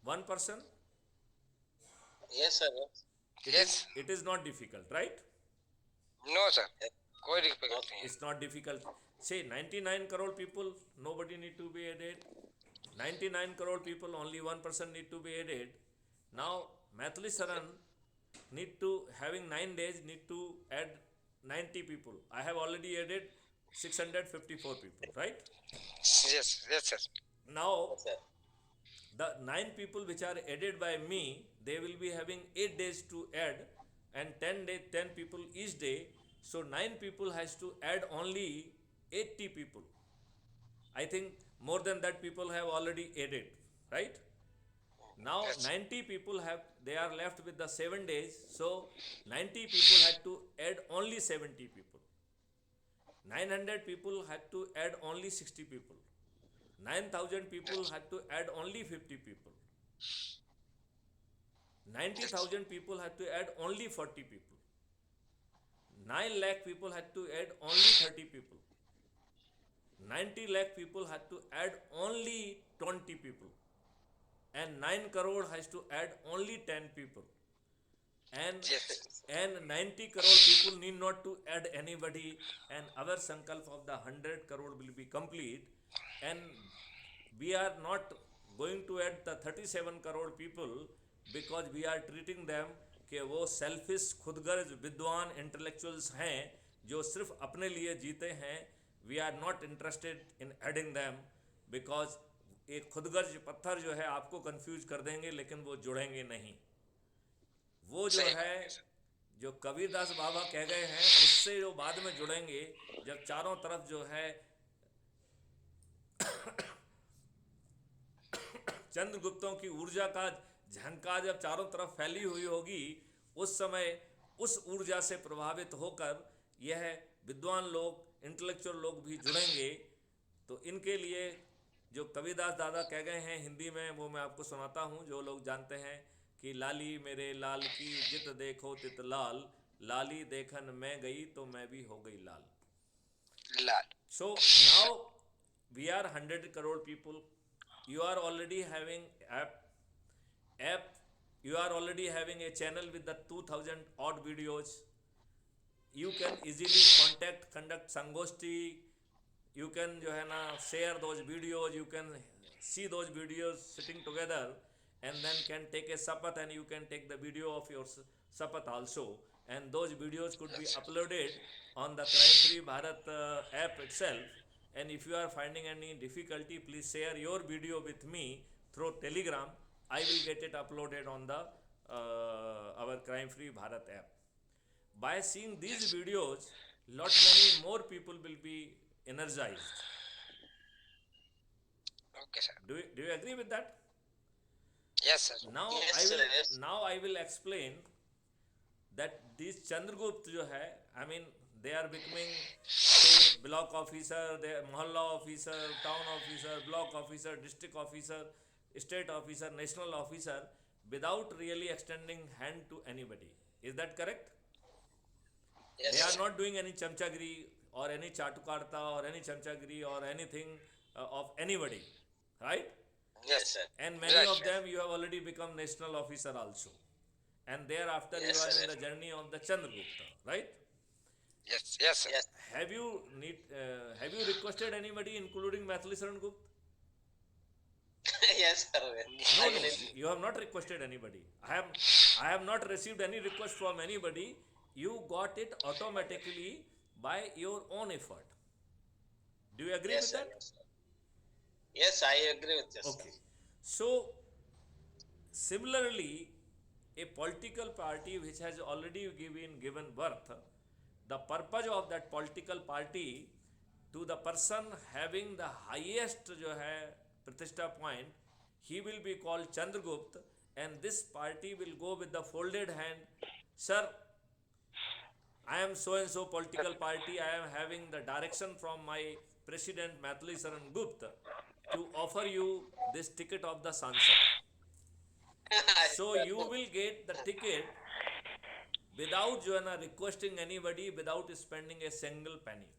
one person? Yes, sir. Yes. It is not difficult, right? No, sir. कोई difficult नहीं है. It's not difficult. Say 99 crore people, nobody need to be added. 99 crore people, only one person need to be added. Now Mathli Saran need to, having 9 days, need to add 90 people. I have already added 654 people, right? Yes, yes, sir. Now Yes, sir. the 9 people which are added by me, they will be having 8 days to add, and 10 people each day. So 9 people has to add only 80 people. I think more than that people have already added, right? Now Yes. 90 people have, they are left with the 7 days. So 90 people had to add only 70 people. 900 people had to add only 60 people. 9,000 people had to add only 50 people. 90,000 people had to add only 40 people. 9 lakh people had to add only 30 people. 90 lakh people had to add only 20 people. And 9 crore has to add only 10 people. Yes. And 90 crore people need not to add anybody, and our sankalp of the 100 crore will be complete. And we are not going to add the 37 crore people because we are treating them कि वो selfish, खुदगर्ज, विद्वान, intellectuals हैं जो सिर्फ अपने लिए जीते हैं. We are not interested in adding them because एक खुदगर्ज पत्थर जो है आपको कंफ्यूज कर देंगे लेकिन वो जुड़ेंगे नहीं. वो जो है जो कबीरदास बाबा कह गए हैं उससे जो बाद में जुड़ेंगे, जब चारों तरफ जो है चंद्रगुप्तों की ऊर्जा का झंकार जब चारों तरफ फैली हुई होगी, उस समय उस ऊर्जा से प्रभावित होकर यह विद्वान लोग, इंटेलेक्चुअल लोग भी जुड़ेंगे. तो इनके लिए जो कबीरदास दादा कह गए हैं हिंदी में, वो मैं आपको सुनाता हूँ. जो लोग जानते हैं कि लाली मेरे लाल की जित देखो तित लाल, लाली देखन मैं गई तो मैं भी हो गई लाल. लाल. So now we are 100 crore people. You are already having app. You are already having a channel with the 2000 odd videos. You can easily conduct sangoshti. You can जो है ना share those videos. You can see those videos sitting together, and then can take a shapth, and you can take the video of your shapth also. And those videos could be uploaded on the Crime Free Bharat app itself. and if you are finding any difficulty, please share your video with me through Telegram. I will get it uploaded on the our Crime Free Bharat app. By seeing these videos, lot many more people will be energized. Okay, sir. Do you agree with that? Yes, sir. Now Yes, I will sir, yes. now I will explain that these Chandragupt जो है, I mean they are becoming say block officer, they mohalla officer, town officer, block officer, district officer, state officer, national officer, without really extending hand to anybody. Is that correct? Yes, They are sir. not doing any chamchagiri or any chatukarta or any chamchagiri or anything of anybody, right? Yes, sir. And many Yes, of sir. them you have already become national officer also, and thereafter Yes, you are sir. in the journey of the Chandragupta, right? Yes, yes, sir. Yes. Have you requested anybody, including Maithili Saran Gupta? Yes, sir. No, you have not requested anybody. I have not received any request from anybody. You got it automatically by your own effort. Do you agree Yes, with sir. that? Yes, sir. Yes, I agree with this. Okay. So, similarly, a political party which has already given birth, the purpose of that political party to the person having the highest जो है प्रतिष्ठा point, he will be called Chandragupt, and this party will go with the folded hand. Sir, I am so and so political party. I am having the direction from my president Maithili Saran Gupta to offer you this ticket of the Sansad. So you will get the ticket without requesting anybody, without spending a single penny.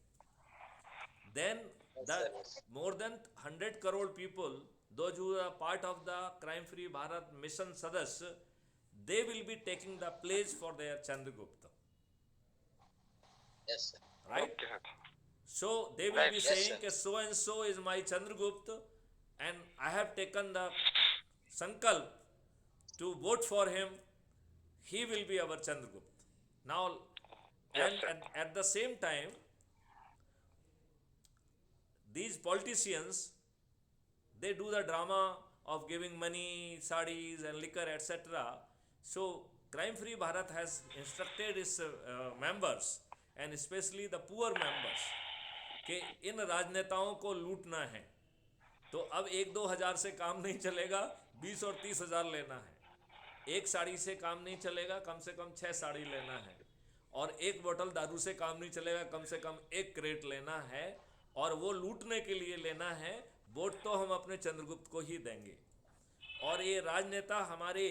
Then the more than 100 crore people, those who are part of the Crime Free Bharat Mission Sadas, they will be taking the place for their Chandragupta. Yes, sir. Right? Okay, sir. So they will Right. be Yes, saying sir. that so and so is my Chandragupta, and I have taken the sankalp to vote for him. He will be our Chandragupta. Now, Yes, and sir. at the same time, these politicians, they do the drama of giving money, sarees and liquor, etc. So Crime Free Bharat has instructed its members, and especially the poor members, कि इन राजनेताओं को लूटना है तो अब 1-2 हज़ार से काम नहीं चलेगा, 20 और 30 हज़ार लेना है। एक साड़ी से काम नहीं चलेगा, कम से कम 6 साड़ी लेना है, और एक बोतल दारू से काम नहीं चलेगा, कम से कम 1 क्रेट लेना है, और वो लूटने के लिए लेना है। वोट तो हम अपने चंद्रगुप्त को ही देंगे, और ये राजनेता हमारे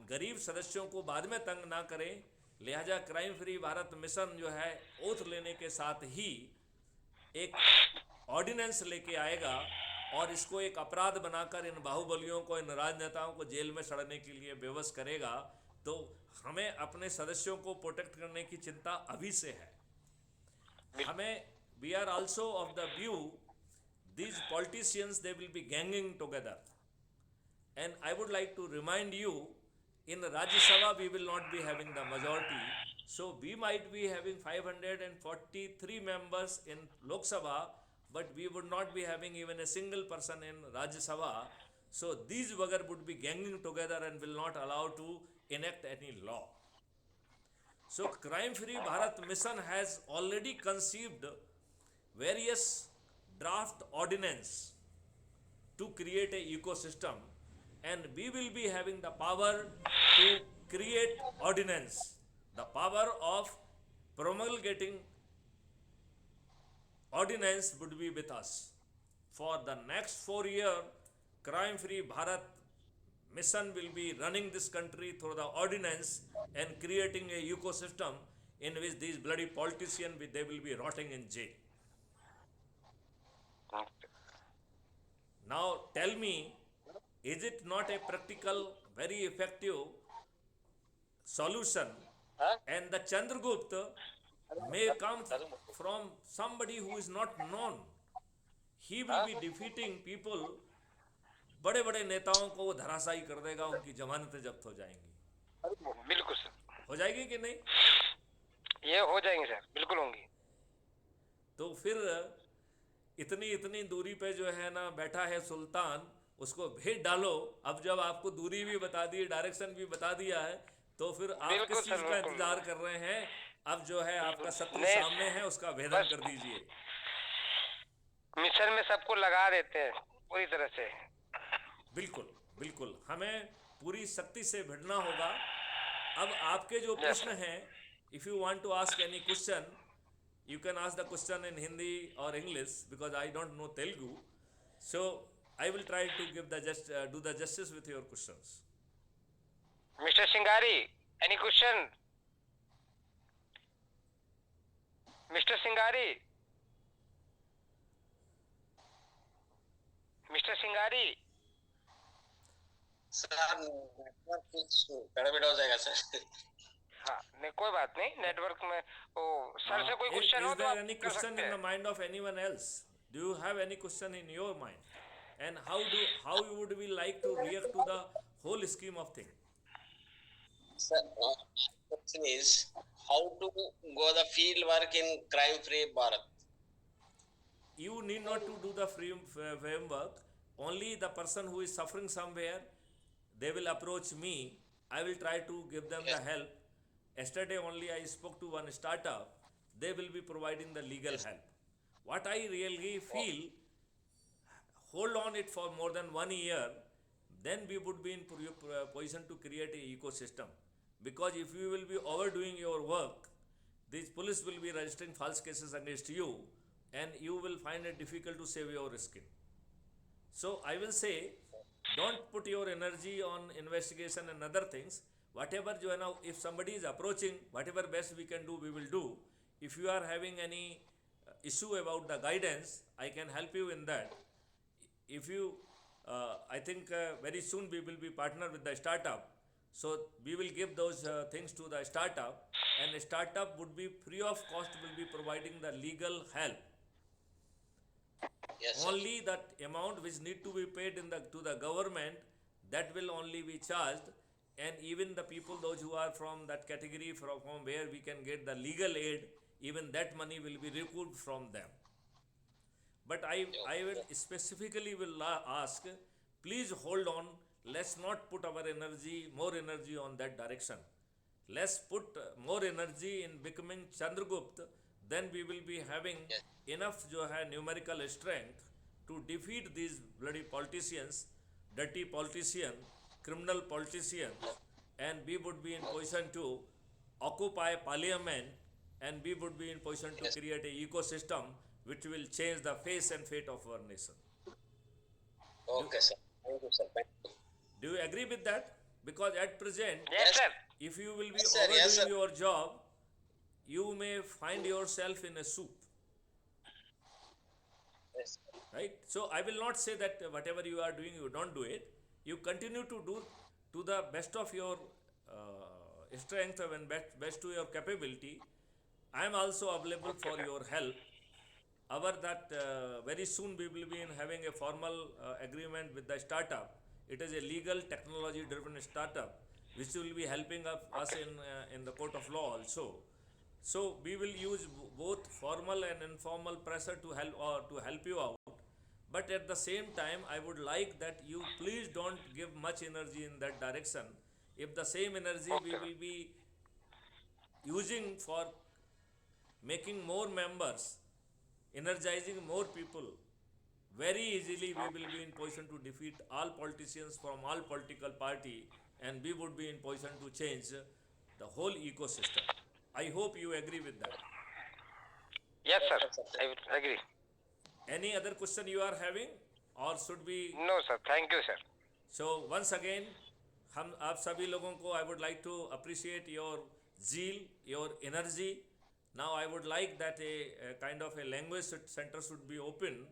गरीब सदस्यों को बाद में तंग ना करें, लिहाजा क्राइम फ्री भारत मिशन जो है ओथ लेने के साथ ही एक ऑर्डिनेंस लेके आएगा और इसको एक अपराध बनाकर इन बाहुबलियों को, इन राजनेताओं को जेल में सड़ने के लिए बेबस करेगा। तो हमें अपने सदस्यों को प्रोटेक्ट करने की चिंता अभी से है। हमें we are also of the view these politicians, they will be ganging together, and I would like to remind you, in Rajya Sabha we will not be having the majority, so we might be having 543 members in Lok Sabha, but we would not be having even a single person in Rajya Sabha. So these bugger would be ganging together and will not allow to enact any law. So Crime Free Bharat Mission has already conceived various draft ordinance to create a ecosystem, and we will be having the power to create ordinance. The power of promulgating ordinance would be with us. For the next 4 years, Crime Free Bharat Mission will be running this country through the ordinance and creating a ecosystem in which these bloody politicians, they will be rotting in jail. Now tell me, is it not a practical, very effective solution? And the Chandragupta may come from somebody who is not known. He will be defeating people. बड़े बड़े नेताओं को वो धराशायी कर देगा, उनकी जमानतें जब्त हो जाएंगी। बिल्कुल सर। हो जाएगी कि नहीं? ये हो जाएंगे सर, बिल्कुल होंगी। तो फिर इतनी इतनी दूरी पे जो है ना बैठा है सुल्तान, उसको भेज डालो। अब जब आपको दूरी भी बता दी, डायरेक्शन भी बता दिया है, तो फिर आप बिल्कुल किस चीज सर, का बिल्कुल इंतजार कर रहे हैं? अब जो है आपका शत्रु नहीं, सामने है, उसका भेदन बस कर दीजिए। मिशन में सबको लगा देते हैं पूरी तरह से। बिल्कुल बिल्कुल, हमें पूरी शक्ति से भिड़ना होगा। अब आपके जो यस प्रश्न हैं, if you want to ask any question, you can ask the question in Hindi or English because I don't know Telugu. So I will try to give the do the justice with your questions. Mister Singari, any question? Mister Singari, mister Singari. Sir network कुछ गड़बड़ हो जाएगा sir. हाँ नहीं, कोई बात नहीं, network में वो सर से कोई Is, क्वेश्चन हो is तो there आप any कर question सकते in the हैं। mind of anyone else? Do you have any question in your mind? And how would we like to react to the whole scheme of thing? Sir, my question is how to go the field work in crime-free Bharat. You need not to do the framework. Only the person who is suffering somewhere, they will approach me. I will try to give them the Yes. help. Yesterday only I spoke to one startup. They will be providing the legal help. What I really feel, hold on it for more than 1 year, then we would be in position to create a ecosystem. Because if you will be overdoing your work, these police will be registering false cases against you, and you will find it difficult to save your skin. So I will say, don't put your energy on investigation and other things. Whatever you know, if somebody is approaching, whatever best we can do, we will do. If you are having any issue about the guidance, I can help you in that. If you, I think very soon we will be partner with the startup. So we will give those things to the startup, and the startup would be free of cost, will be providing the legal help. Yes, sir. Only that amount which need to be paid in the to the government, that will only be charged, and even the people those who are from that category, from where we can get the legal aid, even that money will be recouped from them. But I will specifically will ask, please hold on. Let's not put our more energy on that direction. Let's put more energy in becoming Chandragupt. Then we will be having enough numerical strength to defeat these bloody politicians, dirty politicians, criminal politicians, and we would be in position to occupy parliament, and we would be in position to create a ecosystem which will change the face and fate of our nation. Okay, sir. Thank you, sir. Thank you. Do you agree with that? Because at present, yes sir. if you will be Yes, sir. overdoing Yes, sir. your job, you may find yourself in a soup, Yes. right? So I will not say that whatever you are doing, you don't do it. You continue to do to the best of your strength and best to your capability. I am also available for your help. Very soon we will be in having a formal agreement with the startup. It is a legal technology driven startup which will be helping us in the court of law also. So we will use both formal and informal pressure to help you out. But at the same time, I would like that you please don't give much energy in that direction. If the same energy we will be using for making more members, energizing more people, very easily we will be in position to defeat all politicians from all political party, and we would be in position to change the whole ecosystem. I hope you agree with that. Yes sir, I will agree. Any other question you are having, or should we? No sir, thank you sir. So once again, हम आप सभी लोगों को I would like to appreciate your zeal, your energy. Now I would like that a kind of a language center should be open,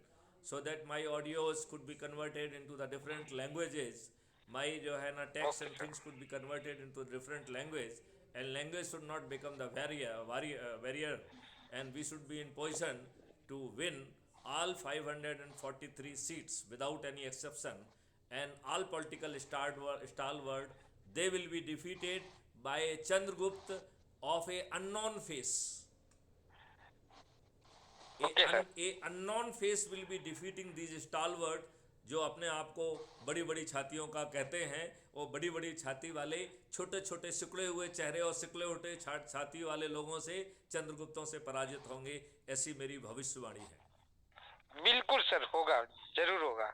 so that my audios could be converted into the different languages. My जो है ना text and things could be converted into different language, and language should not become the barrier, and we should be in position to win all 543 seats without any exception, and all political stalwart, they will be defeated by a Chandragupt of a unknown face. Okay, sir. A unknown face will be defeating these stalwart जो अपने आप को बड़ी बड़ी छातियों का कहते हैं, वो बड़ी बड़ी छाती वाले छोटे छोटे सिकुड़े हुए चेहरे और सिकुड़े हुए छाती वाले लोगों से चंद्रगुप्तों से पराजित होंगे, ऐसी मेरी भविष्यवाणी है। बिल्कुल सर, होगा, जरूर होगा।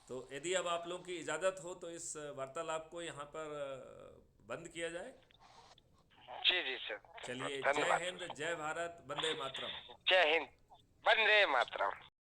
तो यदि अब आप लोगों की इजाज़त हो तो इस वार्तालाप को यहाँ पर बंद किया जाए। जी जी सर, चलिए, जय धन्यवाद। हिंद, जय भारत, वंदे मातरम। जय हिंद, वंदे मातरम।